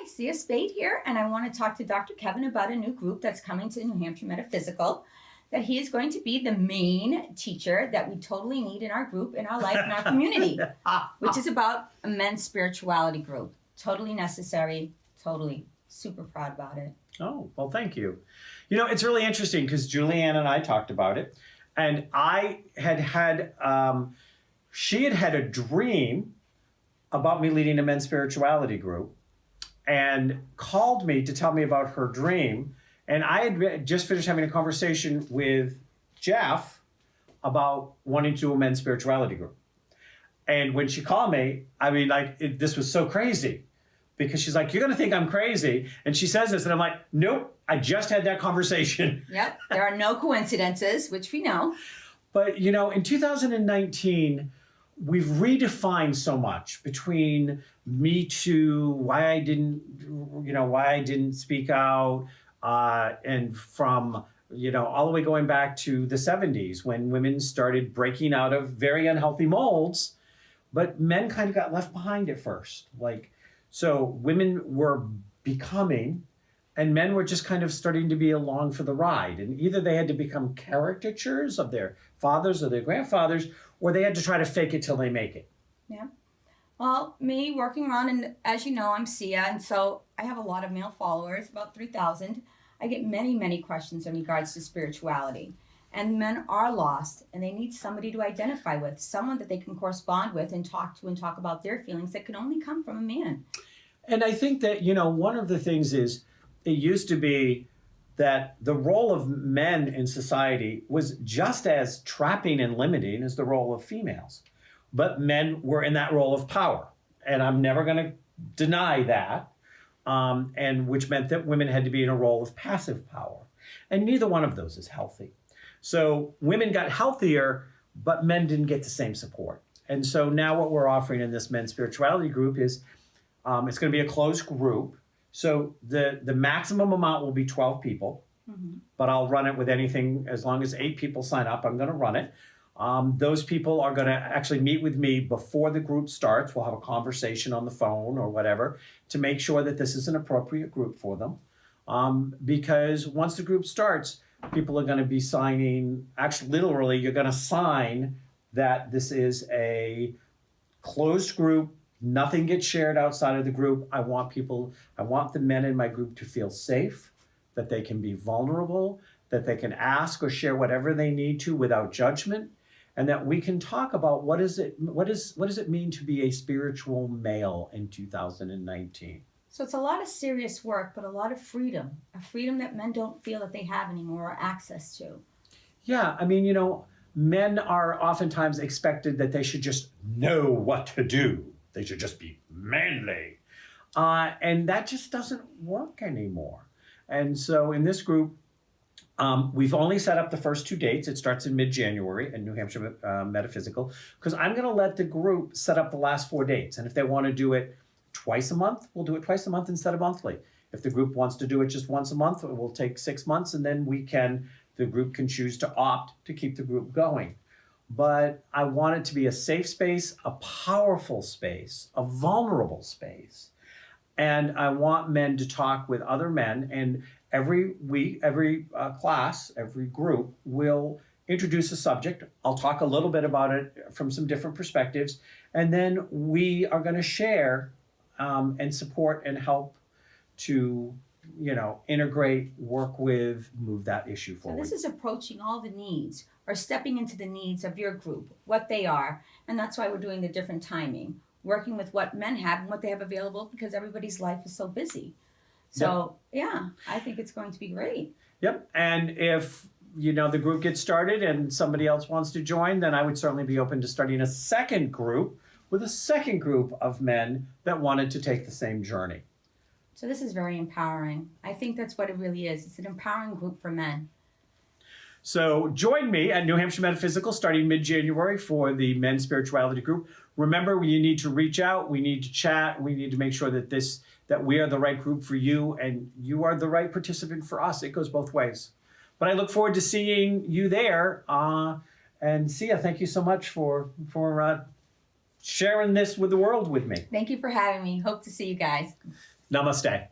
Sia Spade here, and I want to talk to Dr. Kevin about a new group that's coming to New Hampshire Metaphysical, that he is going to be the main teacher that we totally need in our group, in our life, in our community, which is about a men's spirituality group. Totally necessary, totally super proud about it. Oh, well, thank you. You know, it's really interesting because Julianne and I talked about it, and she had had a dream about me leading a men's spirituality group and called me to tell me about her dream. And I had just finished having a conversation with Jeff about wanting to do a men's spirituality group. And when she called me, I mean, this was so crazy because she's like, you're going to think I'm crazy. And she says this, and I'm like, nope, I just had that conversation. Yep, there are no coincidences, which we know. But, you know, in 2019, we've redefined so much between Me Too, why I didn't speak out, and from, all the way going back to the 70s when women started breaking out of very unhealthy molds, but men kind of got left behind at first. So women were becoming, and men were just kind of starting to be along for the ride. And either they had to become caricatures of their fathers or their grandfathers, or they had to try to fake it till they make it. Yeah. Well, me working around, and as you know, I'm Sia, and so I have a lot of male followers, about 3,000. I get many, many questions in regards to spirituality. And men are lost, and they need somebody to identify with, someone that they can correspond with and talk to and talk about their feelings that can only come from a man. And I think that, one of the things is, it used to be that the role of men in society was just as trapping and limiting as the role of females. But men were in that role of power. And I'm never going to deny that. And which meant that women had to be in a role of passive power. And neither one of those is healthy. So women got healthier, but men didn't get the same support. And so now what we're offering in this men's spirituality group is, it's going to be a closed group. So the maximum amount will be 12 people, but I'll run it with anything, as long as 8 people sign up, I'm going to run it. Those people are going to actually meet with me before the group starts. We'll have a conversation on the phone or whatever to make sure that this is an appropriate group for them. Because once the group starts, people are going to be signing, actually literally you're going to sign that this is a closed group. Nothing gets shared outside of the group. I want the men in my group to feel safe, that they can be vulnerable, that they can ask or share whatever they need to without judgment, and that we can talk about what does it mean to be a spiritual male in 2019. So it's a lot of serious work, but a lot of freedom, a freedom that men don't feel that they have anymore or access to. Yeah, I mean, men are oftentimes expected that they should just know what to do. They should just be manly. And that just doesn't work anymore. And so in this group, we've only set up the first 2 dates. It starts in mid-January at New Hampshire Metaphysical, because I'm going to let the group set up the last 4 dates. And if they want to do it twice a month, we'll do it twice a month instead of monthly. If the group wants to do it just once a month, it will take 6 months, and then the group can choose to opt to keep the group going. But I want it to be a safe space, a powerful space, a vulnerable space. And I want men to talk with other men. And every week, every class, every group will introduce a subject. I'll talk a little bit about it from some different perspectives. And then we are going to share and support and help to integrate, work with, move that issue forward. So this is approaching all the needs, or stepping into the needs of your group, what they are. And that's why we're doing the different timing, working with what men have and what they have available, because everybody's life is so busy. So yeah, I think it's going to be great. Yep. And if the group gets started and somebody else wants to join, then I would certainly be open to starting a second group with a second group of men that wanted to take the same journey. So this is very empowering. I think that's what it really is. It's an empowering group for men. So join me at New Hampshire Metaphysical starting mid-January for the men's spirituality group. Remember, you need to reach out. We need to chat. We need to make sure that we are the right group for you and you are the right participant for us. It goes both ways. But I look forward to seeing you there. And Sia, thank you so much for sharing this with the world with me. Thank you for having me. Hope to see you guys. Namaste.